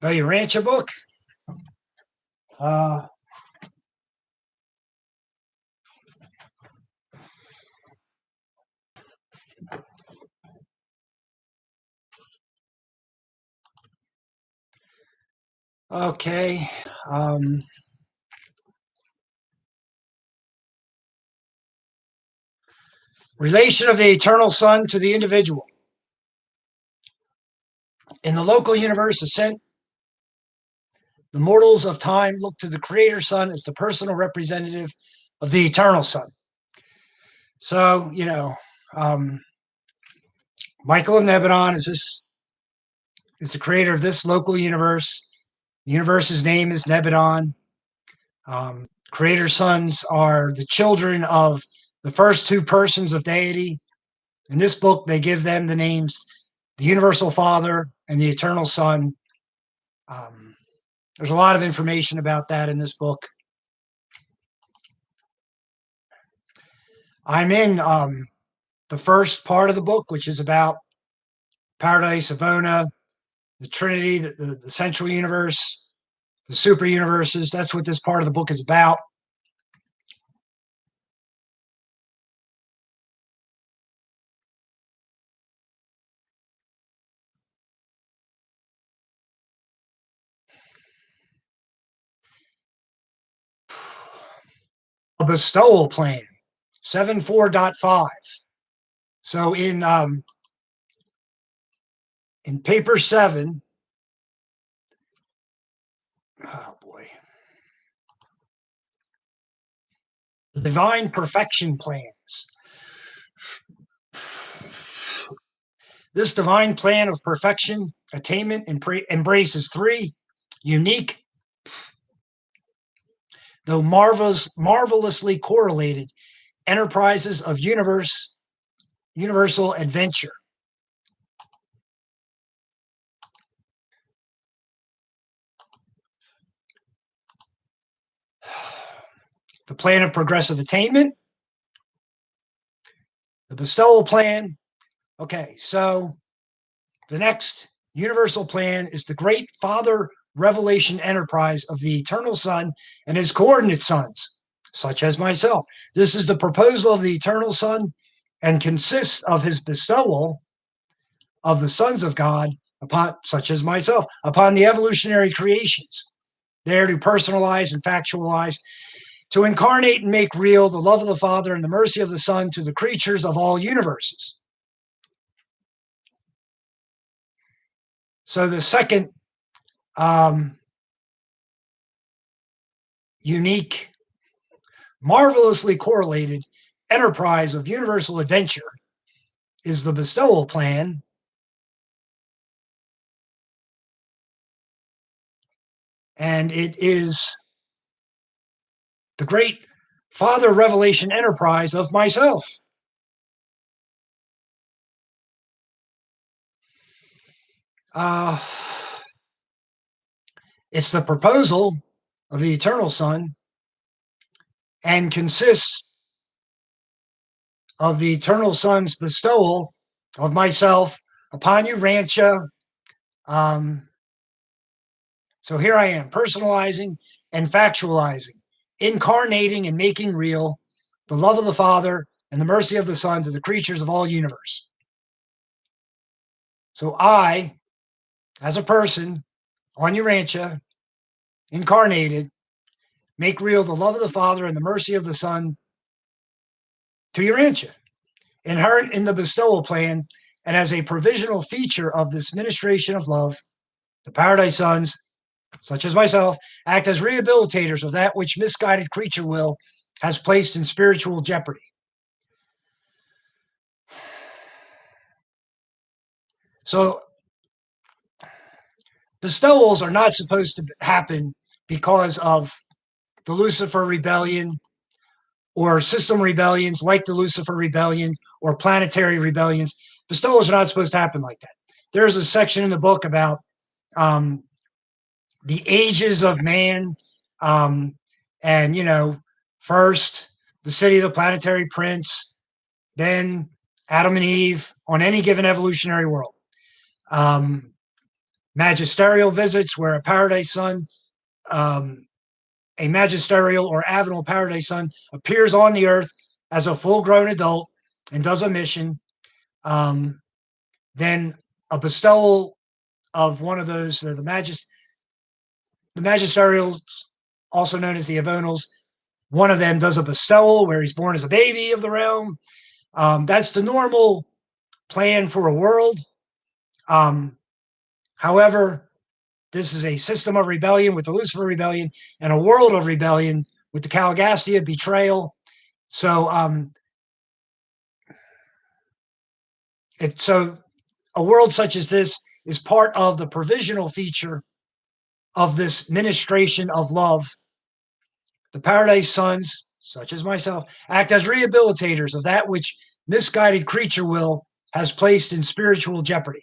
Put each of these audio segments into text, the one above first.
The Urantia book. Uh, okay. Relation of the eternal Son to the individual. In the local universe, ascent, the mortals of time look to the Creator Son as the personal representative of the eternal Son. So, Michael of Nebadon is the creator of this local universe. The universe's name is Nebadon. Creator sons are the children of the first two persons of deity. In this book, they give them the names the Universal Father and the Eternal Son. There's a lot of information about that in this book. I'm in the first part of the book, which is about Paradise, Avona, the Trinity, the central universe, the super universes. That's what this part of the book is about. A bestowal plan, 7.4.5. So in paper 7, oh boy, the divine perfection plans. This divine plan of perfection, attainment, embraces three unique, though marvelously correlated enterprises of universal adventure. The plan of progressive attainment, the bestowal plan. Okay, so the next universal plan is the great Father revelation enterprise of the eternal Son and his coordinate sons, such as myself. This is the proposal of the eternal Son and consists of his bestowal of the sons of God upon, such as myself, upon the evolutionary creations, there to personalize and factualize, to incarnate and make real the love of the Father and the mercy of the Son to the creatures of all universes. So the second unique, marvelously correlated enterprise of universal adventure is the bestowal plan. And it is the great Father revelation enterprise of myself. It's the proposal of the eternal Son and consists of the eternal Son's bestowal of myself upon Urantia. So here I am, personalizing and factualizing, incarnating and making real the love of the Father and the mercy of the Son to the creatures of all universe. So I, as a person on Urantia, incarnated, make real the love of the Father and the mercy of the Son to Urantia, inherent in the bestowal plan, and as a provisional feature of this ministration of love, the Paradise Sons, such as myself, act as rehabilitators of that which misguided creature will has placed in spiritual jeopardy. So bestowals are not supposed to happen because of the Lucifer rebellion or system rebellions like the Lucifer rebellion or planetary rebellions. Bestowals are not supposed to happen like that. There's a section in the book about the ages of man, and first the city of the planetary prince, then Adam and Eve on any given evolutionary world. magisterial visits, where a paradise son, a magisterial or avenal paradise son, appears on the earth as a full-grown adult and does a mission. Then a bestowal of one of those, the magisterials, also known as the avonals, one of them does a bestowal where he's born as a baby of the realm. That's the normal plan for a world. However, this is a system of rebellion with the Lucifer rebellion and a world of rebellion with the Caligastia betrayal. So, so a world such as this is part of the provisional feature of this ministration of love. The paradise sons, such as myself, act as rehabilitators of that which misguided creature will has placed in spiritual jeopardy.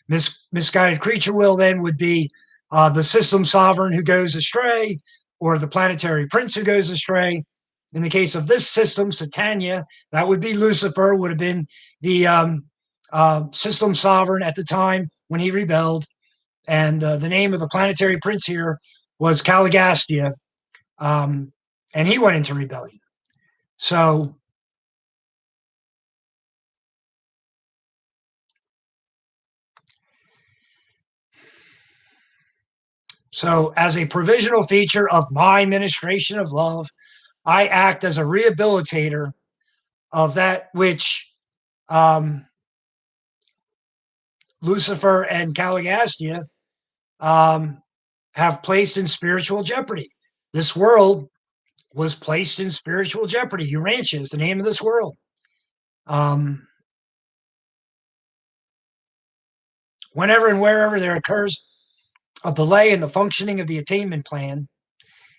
Misguided creature will then would be the system sovereign who goes astray, or the planetary prince who goes astray. In the case of this system, Satania, that would be Lucifer, would have been the system sovereign at the time when he rebelled. And the name of the planetary prince here was Caligastia, and he went into rebellion. So as a provisional feature of my ministration of love, I act as a rehabilitator of that which Lucifer and Caligastia have placed in spiritual jeopardy. This world was placed in spiritual jeopardy. Urantia is the name of this world. Whenever and wherever there occurs a delay in the functioning of the attainment plan,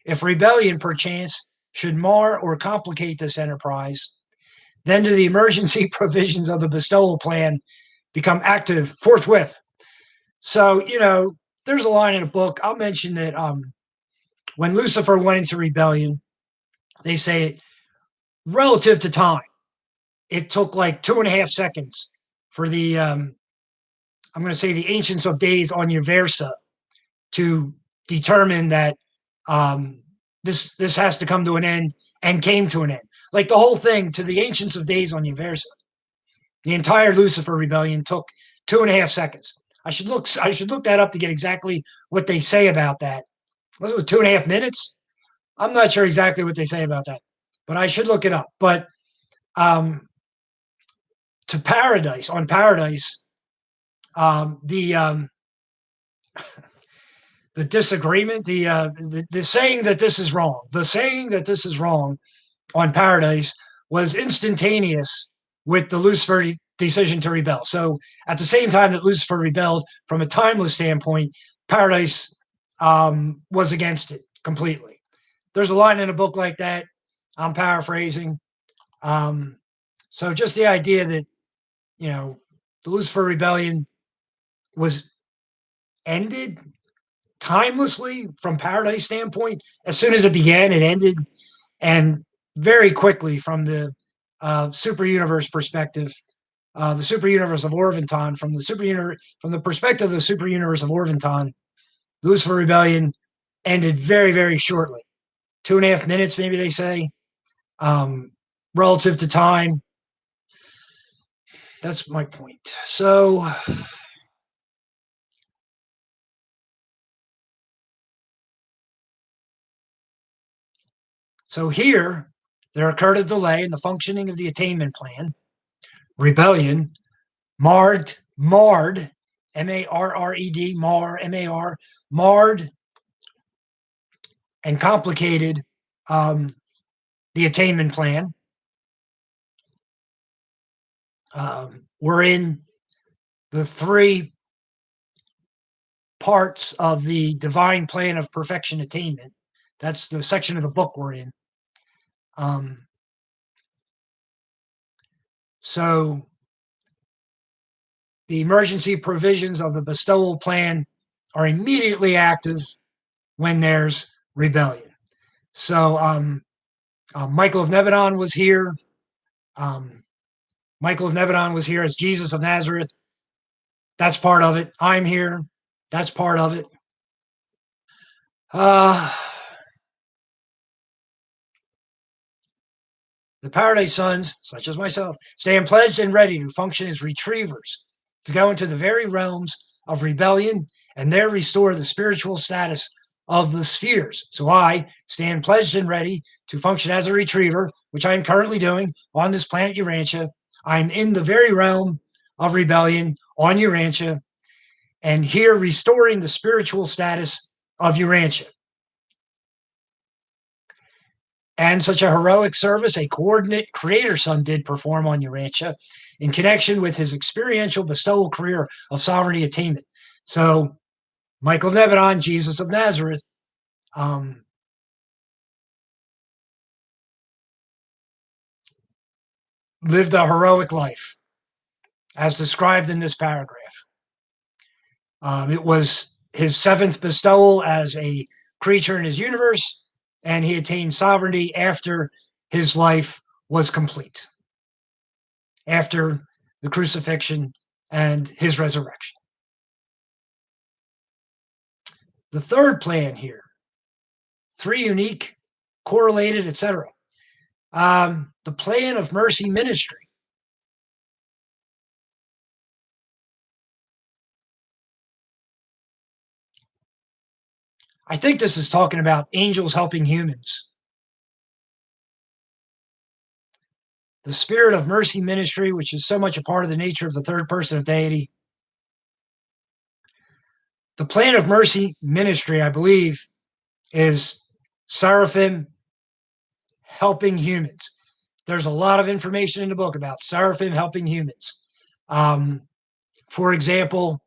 if rebellion, perchance, should mar or complicate this enterprise, then do the emergency provisions of the bestowal plan become active forthwith. So, there's a line in a book. I'll mention that when Lucifer went into rebellion, they say relative to time, it took like 2.5 seconds for the, I'm going to say the ancients of days on Uversa to determine that this has to come to an end, and came to an end. Like the whole thing to the ancients of days on Uversa. The entire Lucifer rebellion took 2.5 seconds. I should look that up to get exactly what they say about that. Was it 2.5 minutes? I'm not sure exactly what they say about that, but I should look it up. But to paradise, on paradise, the disagreement, the saying that this is wrong, on paradise was instantaneous with the Lucifer decision to rebel. So at the same time that Lucifer rebelled, from a timeless standpoint, paradise was against it completely. There's a line in a book like that. I'm paraphrasing. So just the idea that, the Lucifer rebellion was ended timelessly from paradise standpoint. As soon as it began, it ended, and very quickly from the super universe perspective, the super universe of Orvonton, from the perspective of the super universe of Orvonton, Lucifer rebellion ended very, very shortly. 2.5 minutes, maybe they say, relative to time. That's my point. So here, there occurred a delay in the functioning of the attainment plan. Rebellion marred, M-A-R-R-E-D, M-A-R, marred and complicated the attainment plan. We're in the 3 parts of the divine plan of perfection attainment. That's the section of the book we're in. So the emergency provisions of the bestowal plan are immediately active when there's rebellion. So Michael of Nebadon was here. Michael of Nebadon was here as Jesus of Nazareth. That's part of it. I'm here. That's part of it. The Paradise Sons, such as myself, stand pledged and ready to function as retrievers, to go into the very realms of rebellion and there restore the spiritual status of the spheres. So I stand pledged and ready to function as a retriever, which I am currently doing on this planet Urantia. I'm in the very realm of rebellion on Urantia, and here restoring the spiritual status of Urantia. And such a heroic service a coordinate creator son did perform on Urantia in connection with his experiential bestowal career of sovereignty attainment. So Michael Nebadon, Jesus of Nazareth, lived a heroic life, as described in this paragraph. It was his 7th bestowal as a creature in his universe, and he attained sovereignty after his life was complete, after the crucifixion and his resurrection. The third plan here, 3 unique, correlated, etc. The Plan of Mercy Ministry. I think this is talking about angels helping humans. The Spirit of Mercy Ministry, which is so much a part of the nature of the third person of deity. The Plan of Mercy Ministry, I believe, is seraphim helping humans. There's a lot of information in the book about seraphim helping humans. For example,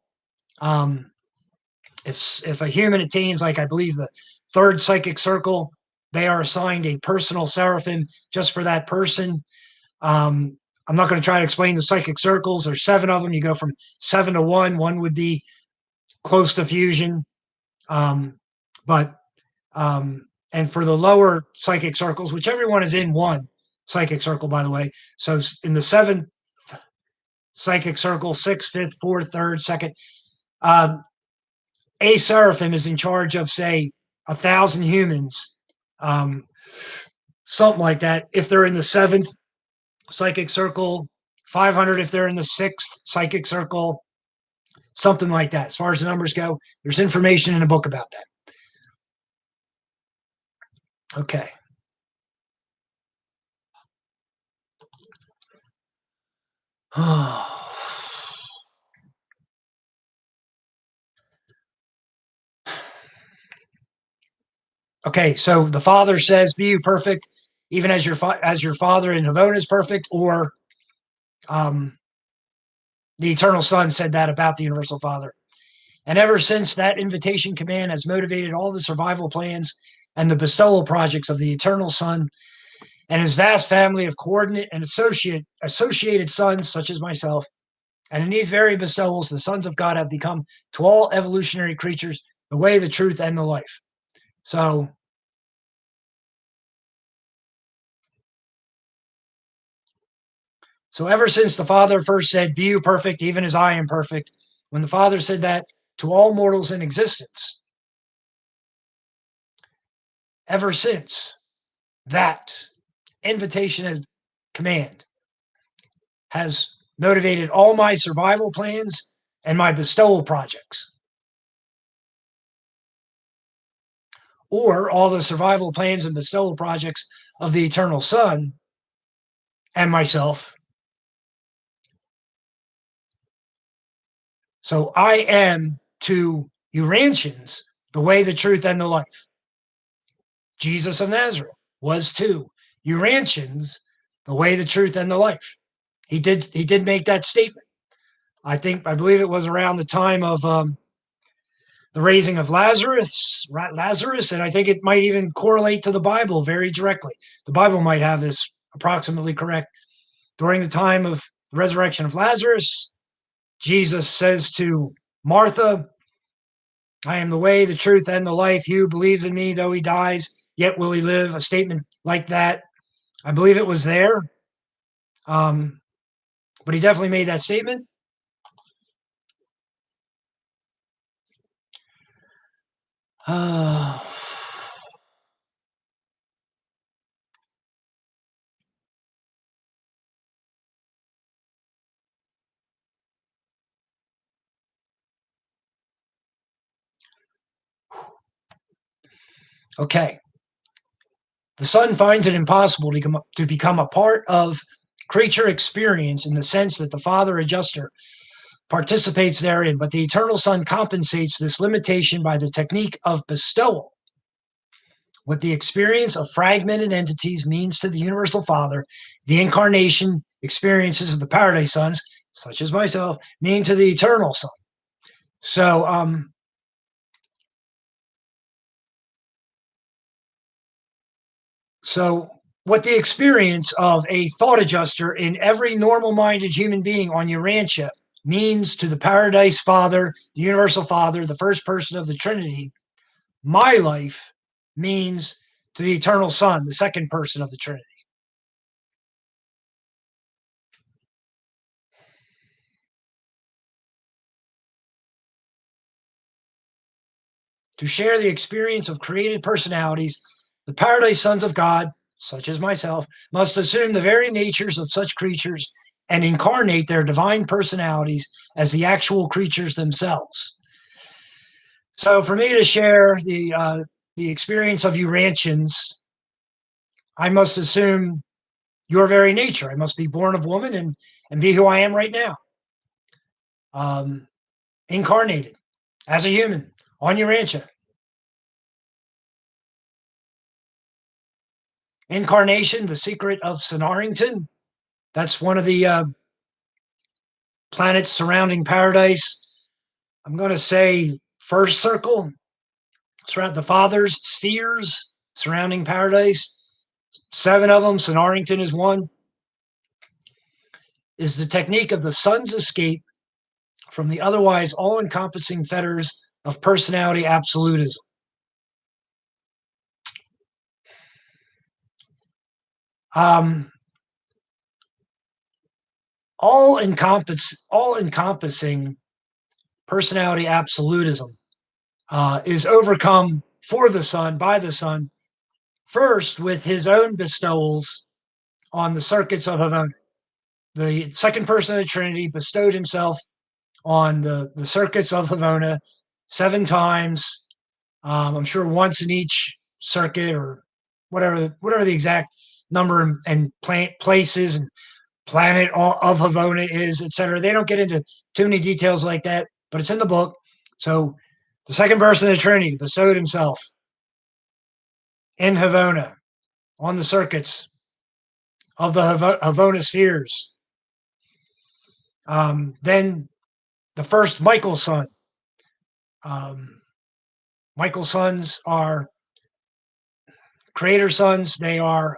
if a human attains, like I believe, the 3rd psychic circle, they are assigned a personal seraphim just for that person. I'm not going to try to explain the psychic circles. There's 7 of them. You go from 7 to 1. One would be close to fusion. And for the lower psychic circles, which everyone is in one psychic circle, by the way. So in the 7th psychic circle, 6th, 5th, 4th, 3rd, 2nd, a seraphim is in charge of, say, 1,000 humans, something like that. If they're in the 7th psychic circle, 500 if they're in the 6th psychic circle, something like that. As far as the numbers go, there's information in a book about that. Okay. Okay, so the Father says, "Be you perfect, even as your Father in heaven is perfect," or the Eternal Son said that about the Universal Father. And ever since, that invitation command has motivated all the survival plans and the bestowal projects of the Eternal Son and his vast family of coordinate and associated sons, such as myself. And in these very bestowals, the sons of God have become to all evolutionary creatures the way, the truth, and the life. So ever since the Father first said, "Be you perfect, even as I am perfect," when the Father said that to all mortals in existence, ever since, that invitation and command has motivated all my survival plans and my bestowal projects, or all the survival plans and bestowal projects of the Eternal Son and myself. So I am to Urantians the way, the truth, and the life. Jesus of Nazareth was to Urantians the way, the truth, and the life. He did make that statement. I believe it was around the time of the raising of Lazarus, and I think it might even correlate to the Bible very directly. The Bible might have this approximately correct. During the time of the resurrection of Lazarus, Jesus says to Martha, "I am the way, the truth, and the life. He who believes in me, though he dies, yet will he live." A statement like that. I believe it was there. But he definitely made that statement. Okay. The Son finds it impossible to become a part of creature experience in the sense that the Father adjuster participates therein, but the Eternal Son compensates this limitation by the technique of bestowal. What the experience of fragmented entities means to the Universal Father, the incarnation experiences of the Paradise Sons, such as myself, mean to the Eternal Son. So what the experience of a thought adjuster in every normal-minded human being on Urantia means to the Paradise Father, the Universal Father, the first person of the Trinity, my life means to the Eternal Son, the second person of the Trinity. To share the experience of created personalities, the Paradise Sons of God, such as myself, must assume the very natures of such creatures and incarnate their divine personalities as the actual creatures themselves. So for me to share the experience of Urantians, I must assume your very nature. I must be born of woman and be who I am right now. Incarnated as a human on Urantia. Incarnation, the secret of Sonarington. That's one of the planets surrounding Paradise. I'm going to say first circle, surround the Father's spheres surrounding Paradise. 7 of them, Sonarington is one, is the technique of the Son's escape from the otherwise all-encompassing fetters of personality absolutism. All-encompassing personality absolutism is overcome for the Son, by the Son, first with his own bestowals on the circuits of Havona. The second person of the Trinity bestowed himself on the circuits of Havona 7 times. I'm sure once in each circuit, or whatever the exact number and places and planet of Havona is, etc. They don't get into too many details like that, but it's in the book. So the second person of the Trinity bestowed himself in Havona on the circuits of the Havona spheres. Then the first Michael Son. Michael Sons are creator sons. They are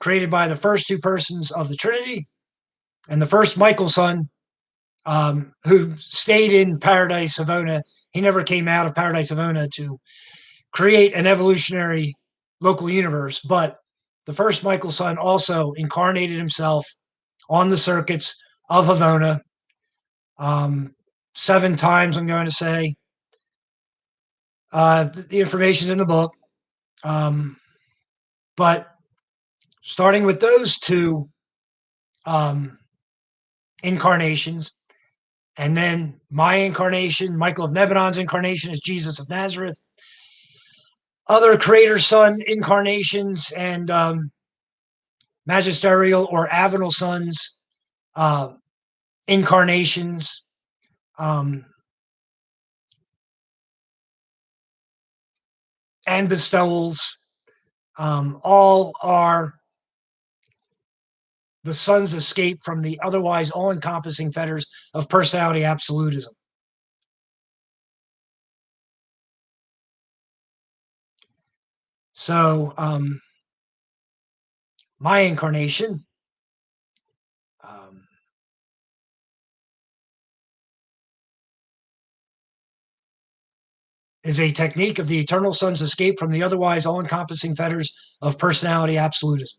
created by the first 2 persons of the Trinity. And the first Michael Son, who stayed in Paradise Havona, he never came out of Paradise Havona to create an evolutionary local universe. But the first Michael Son also incarnated himself on the circuits of Havona 7 times, I'm going to say. The information is in the book. But starting with those 2 incarnations, and then my incarnation, Michael of Nebadon's incarnation as Jesus of Nazareth, other creator son incarnations and magisterial or avenal sons incarnations, and bestowals, all are the Son's escape from the otherwise all-encompassing fetters of personality absolutism. So my incarnation is a technique of the Eternal Son's escape from the otherwise all-encompassing fetters of personality absolutism.